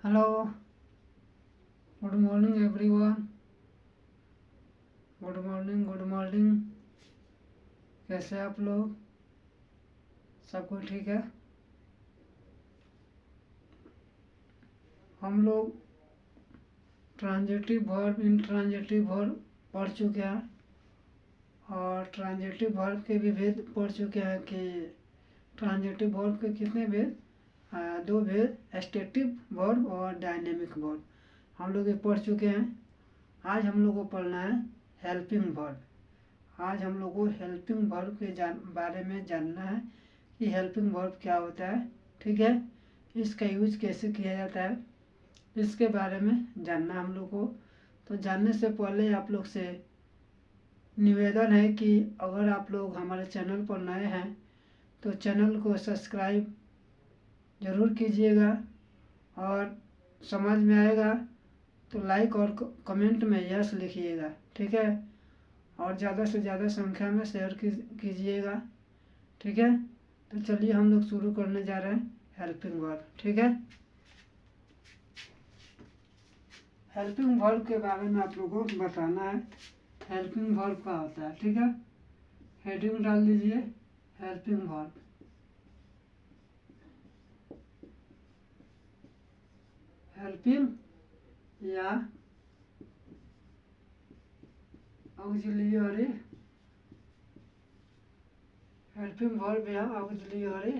Hello, good morning everyone. Good morning, good morning. कैसे हैं आप लोग? सब कुछ ठीक है? हम लोग ट्रांजिटिव वर्ब, इंट्रांजिटिव वर्ब पढ़ चुके हैं और ट्रांजिटिव वर्ब के भी भेद पढ़ चुके हैं कि ट्रांजिटिव वर्ब के कितने भेद? दो भेद, स्टेटिव वर्ब और डायनेमिक वर्ब हम लोग ये पढ़ चुके हैं। आज हम लोग को पढ़ना है हेल्पिंग वर्ब। आज हम लोग को हेल्पिंग वर्ब के बारे में जानना है कि हेल्पिंग वर्ब क्या होता है, ठीक है, इसका यूज कैसे किया जाता है, इसके बारे में जानना हम लोग को। तो जानने से पहले आप लोग से निवेदन है कि अगर आप लोग हमारे चैनल पर नए हैं तो चैनल को सब्सक्राइब ज़रूर कीजिएगा और समझ में आएगा तो लाइक और कमेंट में यस लिखिएगा, ठीक है, और ज़्यादा से ज़्यादा संख्या में शेयर कीजिएगा, ठीक है। तो चलिए हम लोग शुरू करने जा रहे हैं हेल्पिंग वर्ब, ठीक है। हेल्पिंग वर्ब के बारे में आप लोगों को बताना है हेल्पिंग वर्ब क्या होता है, ठीक है। हेडिंग डाल दीजिए हेल्पिंग वर्ब। हेल्पिंग या ऑक्सिलियरी, हेल्पिंग वर्ब या ऑक्सिलियरी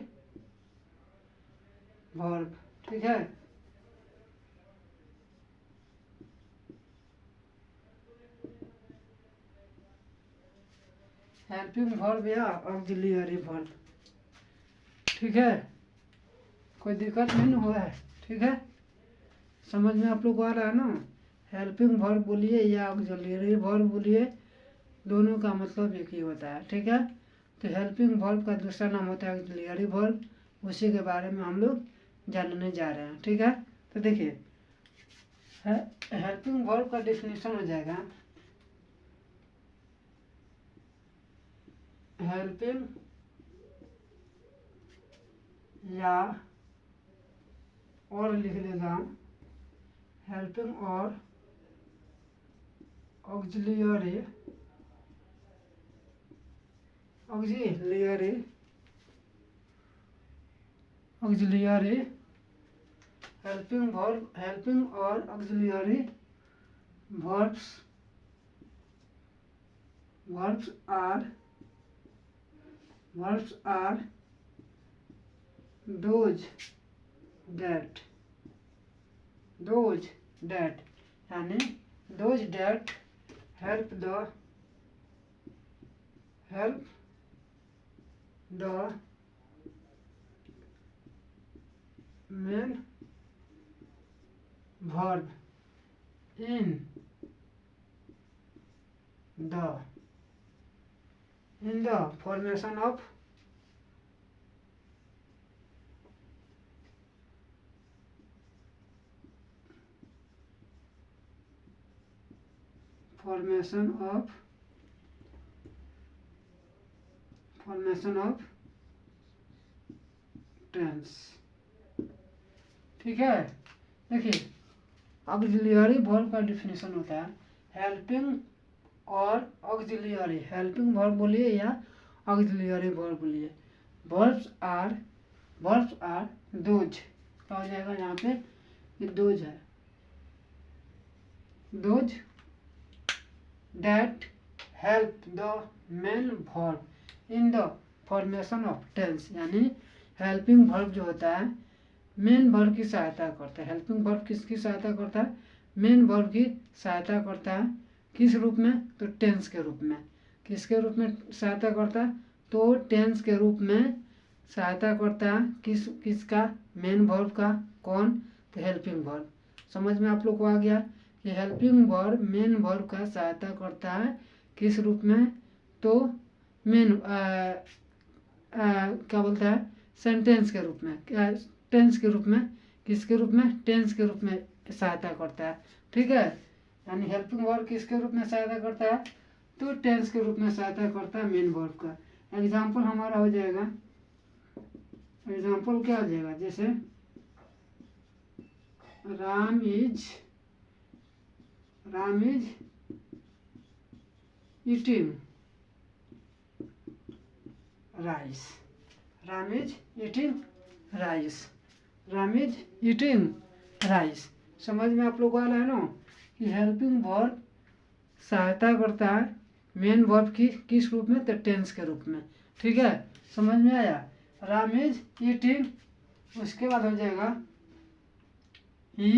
वर्ब, ठीक है। हेल्पिंग वर्ब या ऑक्सिलियरी वर्ब, ठीक है। कोई दिक्कत नहीं हुआ है, ठीक है। समझ में आप लोग को आ रहा है ना? हेल्पिंग वर्ब बोलिए या ऑक्सिलियरी वर्ब बोलिए, दोनों का मतलब एक ही होता है, ठीक है। तो हेल्पिंग वर्ब का दूसरा नाम होता है ऑक्सिलियरी वर्ब, उसी के बारे में हम लोग जानने जा रहे हैं, ठीक है। तो देखिए हेल्पिंग वर्ब का डेफिनेशन हो जाएगा हेल्पिंग या और लिख लेगा हेल्पिंग और auxiliary, auxiliary, auxiliary helping verb, helping और auxiliary verbs, verbs are those that यानी those that help the main verb in the formation of tense, ठीक है। देखिए ऑक्सिलियरी वर्ब का डिफिनेशन होता है हेल्पिंग और ऑक्सिलियरी, हेल्पिंग वर्ब बोलिए या ऑक्सिलियरी वर्ब बोलिए। वर्ब्स आर दोज, क्या हो जाएगा यहाँ पे? ये दोज है, those that help the main verb in the formation of tense, यानी हेल्पिंग वर्ब जो होता है मेन वर्ब की सहायता करता है। हेल्पिंग वर्ब किसकी सहायता करता है? मेन वर्ब की सहायता करता है। किस रूप में? तो टेंस के रूप में। किसके रूप में सहायता करता है? तो टेंस के रूप में सहायता करता है। किसका? मेन वर्ब का। कौन? तो हेल्पिंग वर्ब। समझ में आप लोग को आ गया कि हेल्पिंग वर्ब मेन वर्ब का सहायता करता है किस रूप में? तो मेन क्या बोलता है? सेंटेंस के रूप में, क्या टेंस के रूप में। किसके रूप में? टेंस के रूप में सहायता करता है, ठीक है। यानी हेल्पिंग वर्ब किसके रूप में सहायता करता है? तो टेंस के रूप में सहायता करता है मेन वर्ब का। एग्जाम्पल हमारा हो जाएगा, एग्जाम्पल क्या हो जाएगा? जैसे Ram is eating rice. Ram is eating rice. Ram is eating rice. समझ में आप लोग आ रहा है ना कि हेल्पिंग वर्ब सहायता करता है मेन वर्ब की किस रूप में, तो टेंस के रूप में। ठीक है, समझ में आया। राम इज ईटिंग, उसके बाद हो जाएगा ही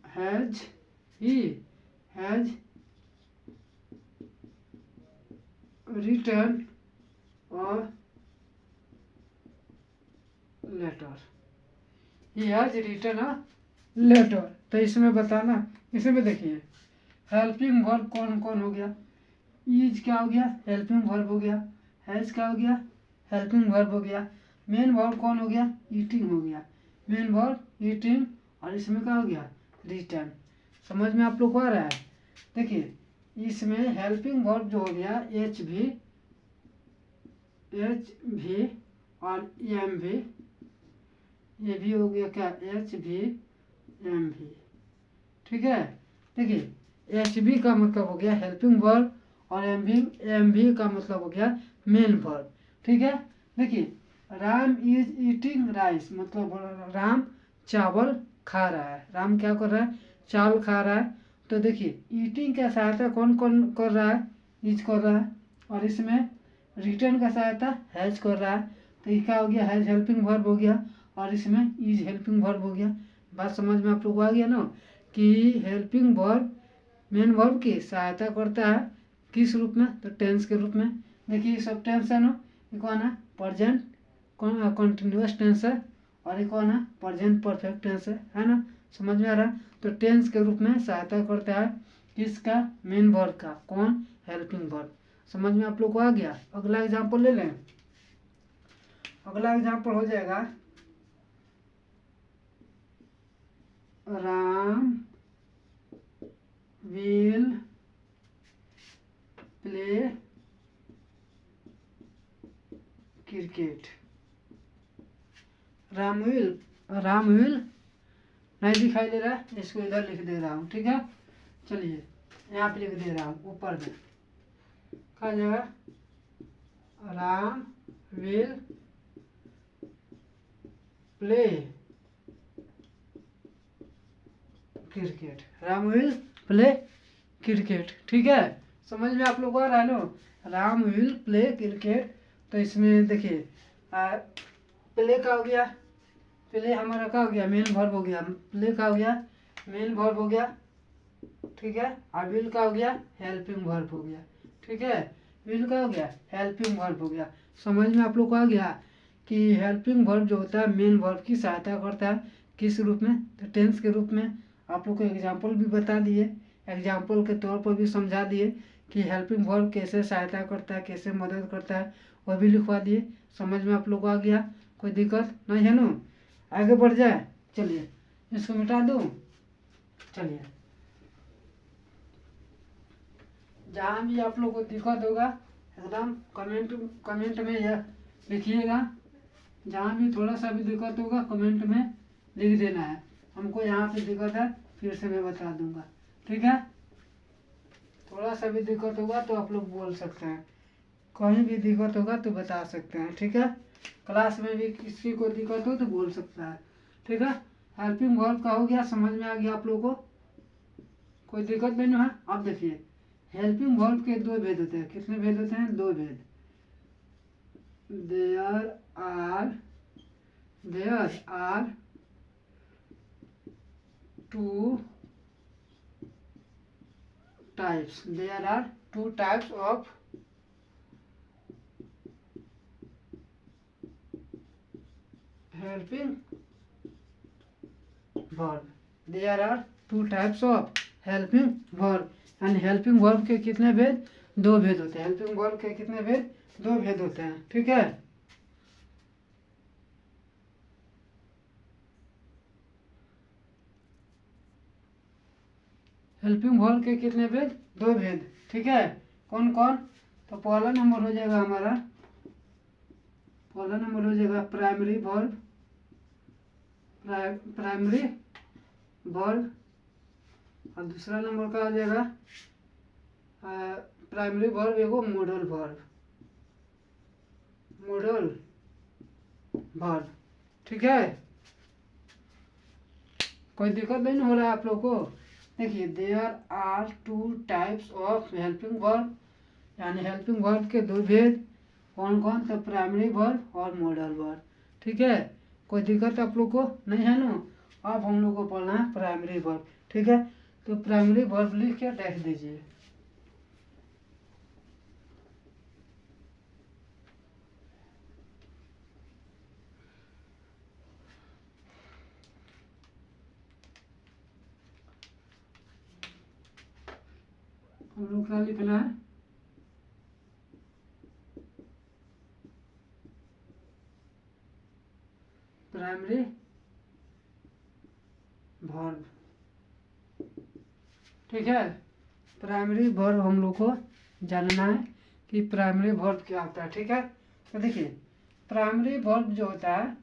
हैज रिटर्न और letter. He has written a letter. तो इसमें बताना, इसमें देखिए हेल्पिंग वर्ब कौन कौन हो गया। इज क्या हो गया, हेल्पिंग वर्ब हो गया। हैज क्या हो गया, हेल्पिंग वर्ब हो गया। मेन वर्ब कौन हो गया, ईटिंग हो गया। मेन वर्ब ईटिंग, और इसमें क्या हो गया, रिटर्न। समझ में आप लोग को आ रहा है। देखिए इसमें हेल्पिंग वर्ब जो हो गया एच भी और एम भी, ये भी हो गया क्या, एच भी एम भी। ठीक है, देखिए एच बी का मतलब हो गया हेल्पिंग वर्ब और एम बी का मतलब हो गया मेन वर्ब। ठीक है, देखिए राम इज ईटिंग राइस, मतलब राम चावल खा रहा है। राम क्या कर रहा है, चावल खा रहा है। तो देखिए ईटिंग का सहायता कौन कौन कर रहा है, इज कर रहा है, और इसमें रिटर्न का सहायता हैज कर रहा है। तो ये क्या हो गया, हैज हेल्पिंग वर्ब हो गया, और इसमें इज हेल्पिंग वर्ब हो गया। बात समझ में आप लोग को आ गया ना कि हेल्पिंग वर्ब मेन वर्ब की सहायता करता है किस रूप में, तो टेंस के रूप में। देखिए सब टेंस है ना, ये कौन है, प्रेजेंट कॉन्टिन्यूअस टेंस है, और ये कौन है, प्रेजेंट परफेक्ट टेंस है ना। समझ में आ रहा है। तो टेंस के रूप में सहायता करता है किसका, मेन वर्ब का। कौन, हेल्पिंग वर्ब। समझ में आप लोग को आ गया। अगला एग्जाम्पल ले लें। अगला एग्जाम्पल हो जाएगा Ram will play cricket. Ram will नहीं दिखाई दे रहा है, इसको इधर लिख दे रहा हूँ। ठीक है, चलिए यहाँ पे लिख दे रहा हूँ ऊपर में। कहा जाएगा Ram will play cricket. Ram will play cricket. ठीक है, समझ में आप लोग को आ रहा है ना। Ram will play cricket. तो इसमें देखिए प्ले का हो गया, प्ले हमारा क्या हो गया, मेन वर्ब हो गया। प्ले का हो गया, मेन वर्ब हो गया। ठीक है, और विल का हो गया, हेल्पिंग वर्ब हो गया। ठीक है, विल का हो गया, हेल्पिंग वर्ब हो गया। समझ में आप लोग को आ गया कि हेल्पिंग वर्ब जो होता है मेन वर्ब की सहायता करता है किस रूप में, तो टेंस के रूप में। आप लोग को एग्जाम्पल भी बता दिए, एग्जाम्पल के तौर पर भी समझा दिए कि हेल्पिंग वर्ब कैसे सहायता करता है, कैसे मदद करता है, वह भी लिखवा दिए। समझ में आप लोग को आ गया, कोई दिक्कत नहीं है ना। आगे बढ़ जाए, चलिए इसको मिटा दूँ। चलिए जहाँ भी आप लोग को दिक्कत होगा एकदम कमेंट में यह लिखिएगा। जहाँ भी थोड़ा सा भी दिक्कत होगा कमेंट में लिख देना है। हमको यहाँ पे दिक्कत है, फिर से मैं बता दूंगा। ठीक है, थोड़ा सा भी दिक्कत होगा तो आप लोग बोल सकते हैं, कहीं भी दिक्कत होगा तो बता सकते हैं। ठीक है, क्लास में भी किसी को दिक्कत हो तो बोल सकता है। ठीक है, हेल्पिंग वर्ब का हो गया, समझ में आ गया आप लोगों को, कोई दिक्कत नहीं है। अब देखिए हेल्पिंग वर्ब के दो भेद होते हैं। कितने भेद होते हैं, दो भेद। There are two types. There are two types of helping verb. There are two types of helping verb. And helping verb के कितने भेद, दो भेद होते हैं। हेल्पिंग वर्ब के कितने भेद, दो भेद होते हैं। ठीक है, हेल्पिंग वर्ब के कितने भेद, दो भेद। ठीक है, कौन कौन, तो पहला नंबर हो जाएगा हमारा, पहला नंबर हो जाएगा प्राइमरी वर्ब। प्राइमरी वर्ब, और दूसरा नंबर का आ जाएगा प्राइमरी वर्ब एगो मॉडल वर्ब, मॉडल वर्ब। ठीक है, कोई दिक्कत नहीं हो रहा है आप लोग को? देखिए, there are two types of helping verb, यानी हेल्पिंग वर्ब के दो भेद, कौन कौन? तो प्राइमरी वर्ब और मॉडल वर्ब। ठीक है, कोई दिक्कत आप लोग को नहीं है ना? अब हम लोग को पढ़ना है प्राइमरी वर्ब। ठीक है, तो प्राइमरी वर्ब लिख के रख दीजिए। हम लोग क्या लिखना है? Primary verb. ठीक है, प्राइमरी वर्ब हम लोग को जानना है कि प्राइमरी वर्ब क्या होता है। ठीक है, तो देखिए, प्राइमरी वर्ब जो होता है,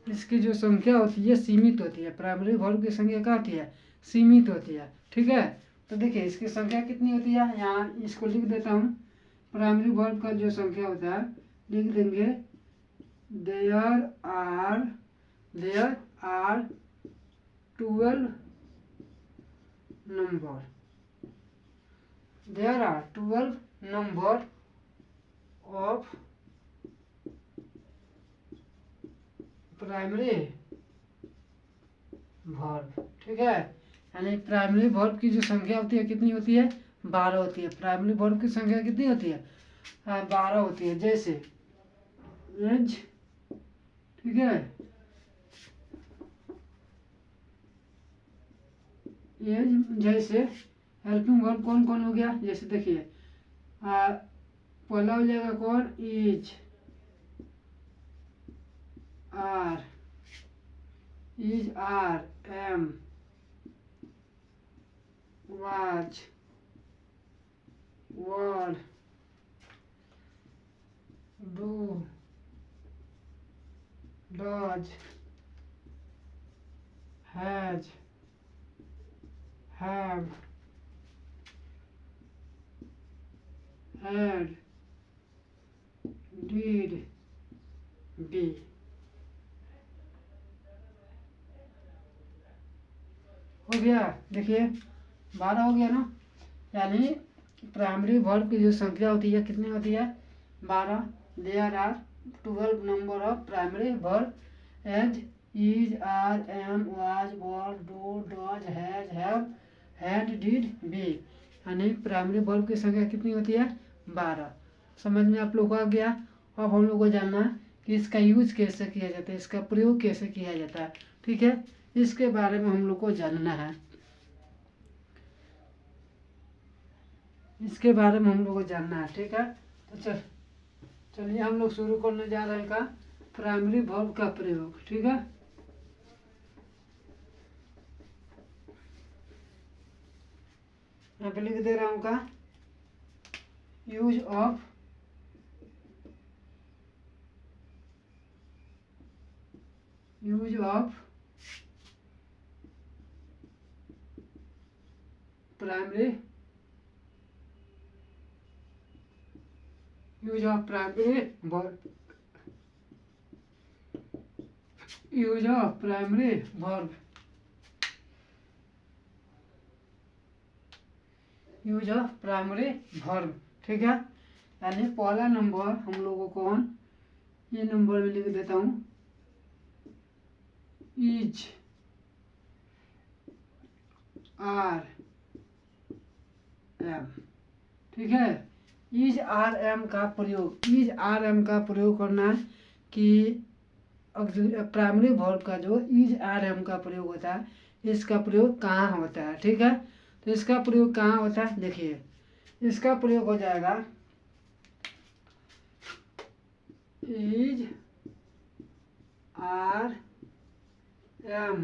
इसकी जो संख्या होती है सीमित होती है। प्राइमरी वर्ब की संख्या क्या होती है? सीमित होती है। ठीक है, तो देखिए इसकी संख्या कितनी होती है, यहाँ इसको लिख देता हूँ। प्राइमरी वर्ब का जो संख्या होता है, लिख देंगे there are 12 number, there are 12 number of primary verb. ठीक है, यानी प्राइमरी वर्ब की जो संख्या होती है कितनी होती है? 12 होती है। प्राइमरी वर्ब की संख्या कितनी होती है? 12 होती है। जैसे एज, ठीक है, एज जैसे हेल्पिंग वर्ब कौन कौन हो गया? जैसे देखिए, पहला हो जाएगा कौन? Is are am was were do does has have had, did, be। हो गया? देखिए 12 हो गया ना, यानी प्राइमरी वर्ब की जो संख्या होती है कितनी होती है? 12। There are 12 number of primary verb as, is, are, am, was, were, do, does, have, had, did, be. यानी प्राइमरी वर्ब की संख्या कितनी होती है? 12। समझ में आप लोग को आ गया? अब हम लोग को जानना है कि इसका यूज कैसे किया जाता है, इसका प्रयोग कैसे किया जाता है। ठीक है, इसके बारे में हम लोग को जानना है। इसके बारे में हम लोग को जानना है। ठीक है, तो चलिए हम लोग शुरू करने जा रहे हैं का प्राइमरी वर्ब का प्रयोग। ठीक है, यहाँ पे लिख दे रहा हूँ का use of primary verb, use of primary verb, use of primary verb. ठीक है, यानी पहला नंबर हम लोगों को कौन, ये नंबर में लिख देता हूँ, इज आर एम। ठीक है, इज आर एम का प्रयोग, इज आर एम का प्रयोग करना है कि प्राइमरी वर्ब का जो इज आर एम का प्रयोग होता है, इसका प्रयोग कहाँ होता है। ठीक है, तो इसका प्रयोग कहाँ होता है? देखिए, इसका प्रयोग हो जाएगा इज आर एम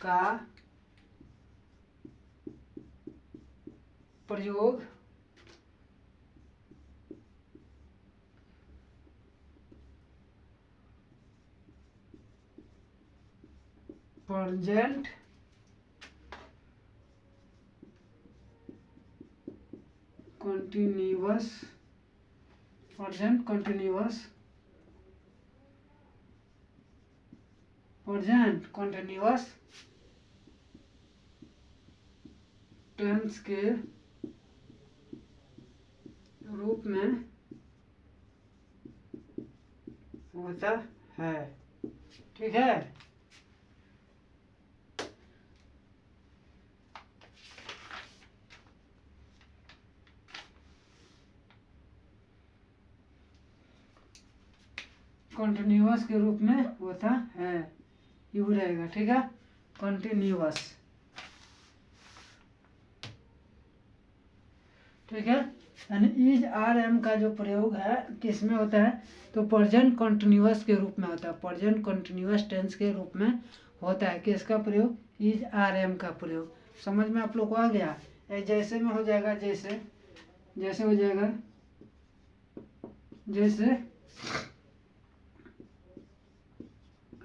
का प्रयोग present continuous, present continuous, present continuous tense के रूप में होता है। ठीक है, कंटिन्यूअस के रूप में होता है, यू रहेगा। ठीक है, कंटिन्यूअस। ठीक है, यानी इज आर एम का जो प्रयोग है किस में होता है, तो प्रेजेंट कंटिन्यूअस के रूप में होता है, प्रेजेंट कंटिन्यूअस टेंस के रूप में होता है। किसका प्रयोग, इज आर एम का प्रयोग। समझ में आप लोग को आ गया। जैसे में हो जाएगा, जैसे जैसे हो जाएगा, जैसे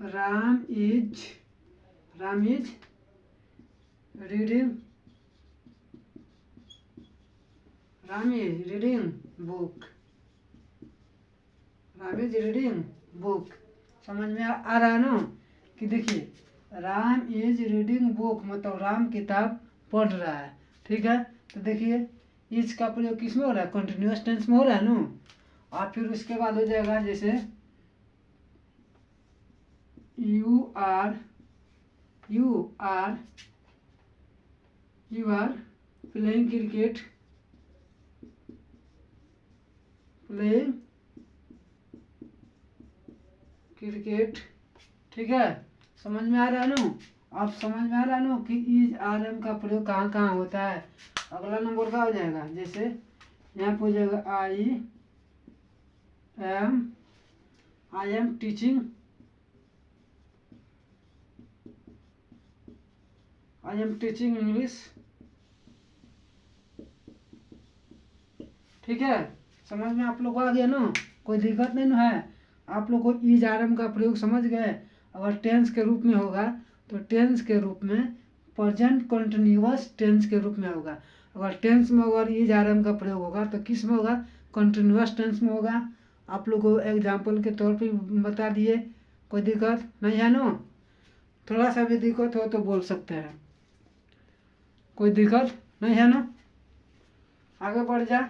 Ram is reading, Ram is reading book, Ram is reading book. समझ में आ रहा है ना, कि देखिए राम इज रीडिंग बुक मतलब राम किताब पढ़ रहा है। ठीक है, तो देखिए इज का प्रयोग किस में हो रहा है, कंटिन्यूअस टेंस में हो रहा है ना। और फिर उसके बाद हो जाएगा जैसे you are playing cricket, playing cricket. ठीक है, समझ में आ रहा है ना। आप समझ में आ रहा है ना कि इज आर एम का प्रयोग कहाँ कहाँ होता है। अगला नंबर का हो जाएगा, जैसे यहाँ पे हो जाएगा I am teaching, I am teaching English. ठीक है, समझ में आप लोग को आ गया ना, कोई दिक्कत नहीं ना है। आप लोग को इज आर एम का प्रयोग समझ गए। अगर टेंस के रूप में होगा तो टेंस के रूप में प्रेजेंट कंटिन्यूअस टेंस के रूप में होगा। अगर टेंस में अगर इज आर एम का प्रयोग होगा तो किस में होगा, कंटिन्यूअस टेंस में होगा। आप लोग को एग्जाम्पल के तौर पे बता दिए, कोई दिक्कत नहीं है ना। थोड़ा सा भी दिक्कत हो तो बोल सकते हैं, कोई दिक्कत नहीं है ना। आगे बढ़ जा,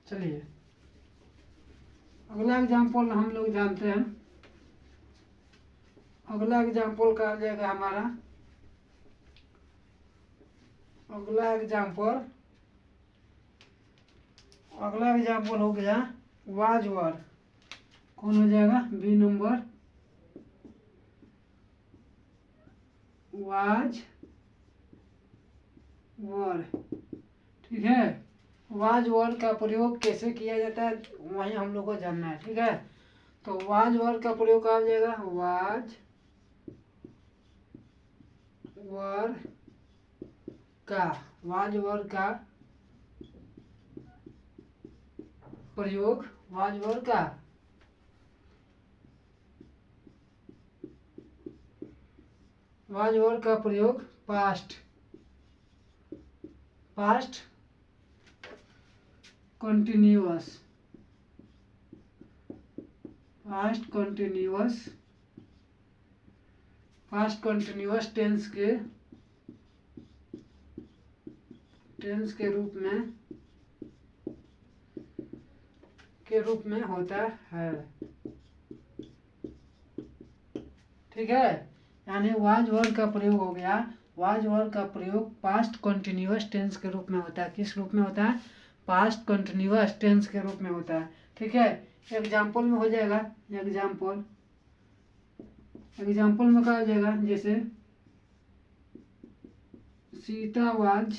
चलिए अगला एग्जाम्पल हम लोग जानते हैं। अगला एग्जाम्पल का आ जाएगा हमारा, अगला एग्जाम्पल हो गया वाज वर। कौन हो जाएगा, बी नंबर, वाज वर। ठीक है, वाज वर का प्रयोग कैसे किया जाता है वही हम लोग को जानना है। ठीक है, तो वाज वर का प्रयोग कहा जाएगा, वाज वर का प्रयोग, वाज वर का प्रयोग पास्ट कंटिन्यूअस टेंस के रूप में होता है। ठीक है, यानी वाज वर का प्रयोग हो गया। वाज वर का प्रयोग पास्ट कंटिन्यूअस टेंस के रूप में होता है। किस रूप में होता है, पास्ट कंटिन्यूअस टेंस के रूप में होता है। ठीक है, एग्जाम्पल में हो जाएगा, एग्जाम्पल में क्या हो जाएगा, जैसे Sita was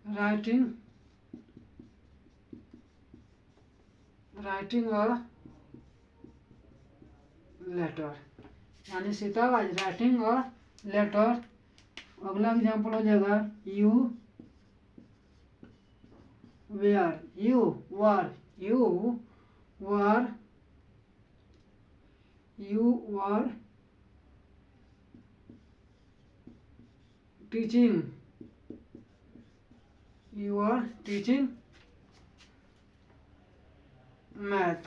writing a letter, यानी Sita was writing a letter. अगला एग्जाम्पल हो जाएगा you were you are teaching math.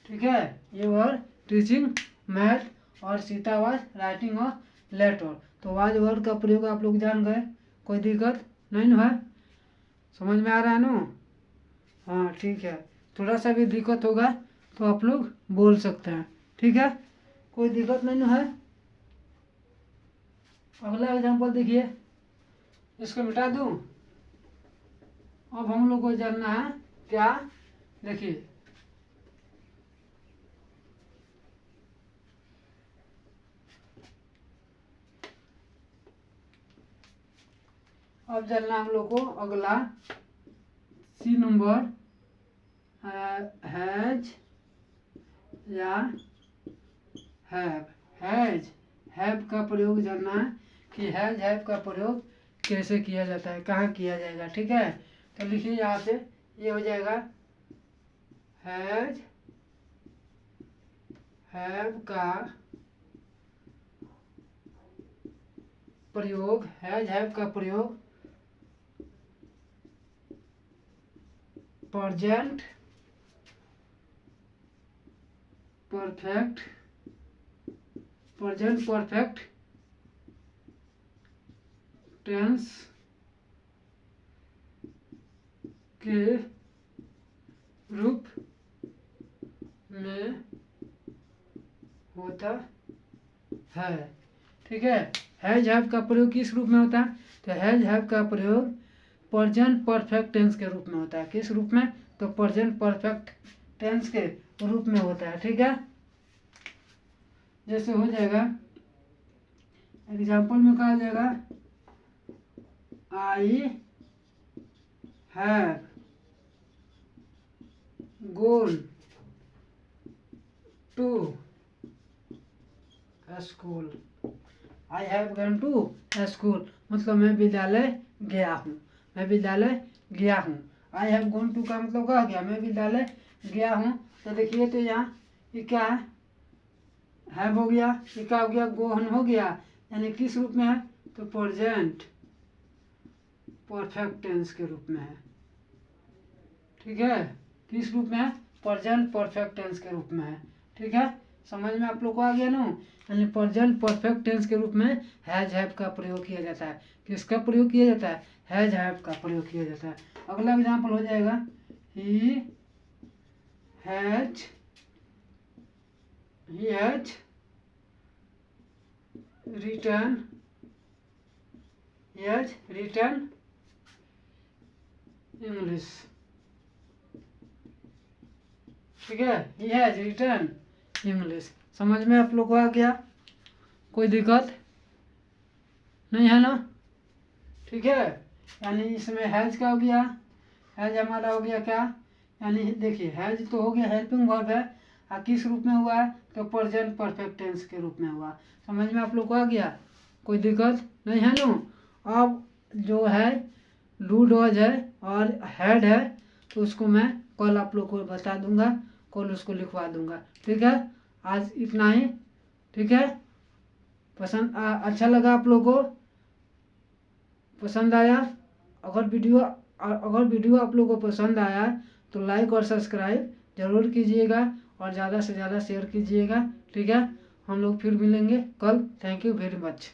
ठीक है, यू आर टीचिंग मैथ और Sita was writing a letter. तो वाज वर्ड का प्रयोग आप लोग जान गए, कोई दिक्कत नहीं ना है, समझ में आ रहा है ना? हाँ ठीक है, थोड़ा सा भी दिक्कत होगा तो आप लोग बोल सकते हैं, ठीक है, कोई दिक्कत नहीं ना है। अगला एग्जांपल देखिए, इसको मिटा दूं। अब हम लोग को जानना है क्या, देखिए अब जानना हम लोग को अगला सी नंबर, हैज या हैव का प्रयोग जानना है कि हैव का प्रयोग कैसे किया जाता है, कहाँ किया जाएगा। ठीक है, तो लिखिए यहाँ पे, ये हो जाएगा हैव का प्रयोग, हैव का प्रयोग प्रेजेंट परफेक्ट टेंस के रूप में होता है। ठीक है, हैव का प्रयोग किस रूप में होता है, तो हैव का प्रयोग प्रेजेंट परफेक्ट टेंस के रूप में होता है। किस रूप में, तो प्रेजेंट परफेक्ट टेंस के रूप में होता है। ठीक है, जैसे हो जाएगा एग्जाम्पल में कहा जाएगा I have gone to school. I have gone to school मतलब मैं विद्यालय गया हूँ, मैं विद्यालय गया हूँ। आई हैव गॉन टू का मतलब क्या गया, मैं विद्यालय गया हूँ। तो देखिए, तो यहाँ ये क्या है, हैव हो गया, ये क्या हो गया, गोहन हो गया, यानी किस रूप में है, तो प्रेजेंट परफेक्ट टेंस के रूप में है। ठीक है, किस रूप में है, प्रेजेंट परफेक्ट टेंस के रूप में है। ठीक है, समझ में आप लोग को आ गया ना, यानी प्रेजेंट परफेक्ट टेंस के रूप में हैव का प्रयोग किया जाता है। किसका प्रयोग किया जाता है, हैव का प्रयोग किया जाता है। अगला एग्जाम्पल हो जाएगा ही हैज रिटर्न इंग्लिश। ठीक है, ही हैज रिटर्न इंग्लिश। समझ में आप लोग को आ गया, कोई दिक्कत नहीं है ना? ठीक है, यानी इसमें हैज का हो गया, हैज हमारा हो गया क्या, यानी देखिए हैज तो हो गया हेल्पिंग वर्ब है, और किस रूप में हुआ है, तो प्रेजेंट परफेक्ट टेंस के रूप में हुआ। समझ में आप लोग को आ गया, कोई दिक्कत नहीं है ना? अब जो है डू डॉज है और हैड है, तो उसको मैं कल आप लोग को बता दूंगा, कल उसको लिखवा दूंगा। ठीक है, आज इतना ही। ठीक है, पसंद अच्छा लगा आप लोग को, पसंद आया? अगर वीडियो आप लोग को पसंद आया तो लाइक और सब्सक्राइब जरूर कीजिएगा और ज़्यादा से ज़्यादा शेयर कीजिएगा। ठीक है, हम लोग फिर मिलेंगे कल। Thank you very much.